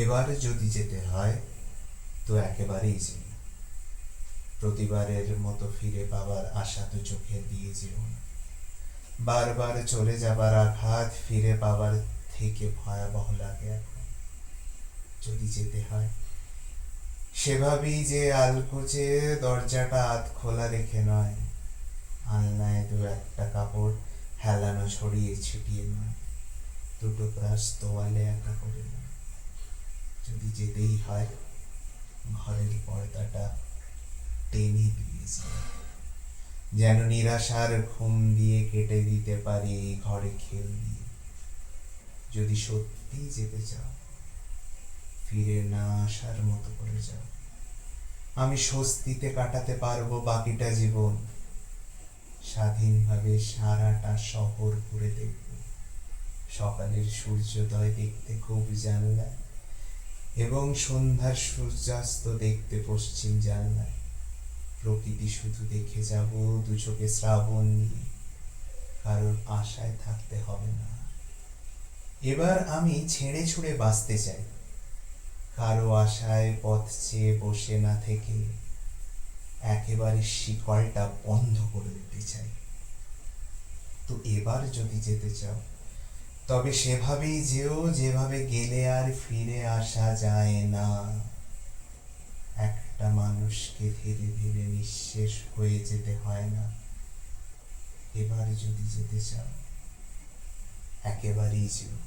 এবার যদি যেতে হয় তো একেবারেই যেও না। প্রতিবারের মতো ফিরে পাবার আশা তো চোখে দিয়ে যেও না। বারবার চলে যাবার আঘাত ফিরে পাবার থেকে ভয়াবহ লাগে এখন। যদি যেতে হয় সেভাবেই যে আলকুচে দরজাটা আধ খোলা রেখে নয়, আলনায় দু একটা কাপড় হেলানো ছড়িয়ে ছিটিয়ে নয়, দুটো ব্রাশ তোয়ালে একা করে নয়। যদি যেতেই হয় ঘরের পর্দাটা টেনে দিয়ে যায়, যেন নিরাশার ঘুম দিয়ে কেটে দিতে পারি এই ঘরে খেল দিয়ে। যদি সত্যি যেতে চাও ফিরে না আসার মতো করে যাও, আমি স্বস্তিতে কাটাতে পারবো বাকিটা জীবন। স্বাধীনভাবে সারাটা শহর ঘুরে দেখব, সকালের সূর্যোদয় দেখতে খুব জানলায় এবং সন্ধ্যার সূর্যাস্ত দেখতে পশ্চিম জানলায়। প্রকৃতি শুধু দেখে যাব দু চোখে শ্রাবণ নিয়ে, কারোর আশায় থাকতে হবে না। এবার আমি ছেড়ে ছুড়ে বাঁচতে চাই, কারো আশায় পথ চেয়ে বসে না থেকে একেবারে শিকলটা বন্ধ করে দিতে চাই। তো এবার যদি যেতে চাও তবে সেভাবেই যেও যেভাবে গেলে আর ফিরে আসা যায় না। একটা মানুষকে ধীরে ধীরে নিঃশেষ হয়ে যেতে হয় না। এবার যদি যেতে চাও একেবারেই যেও।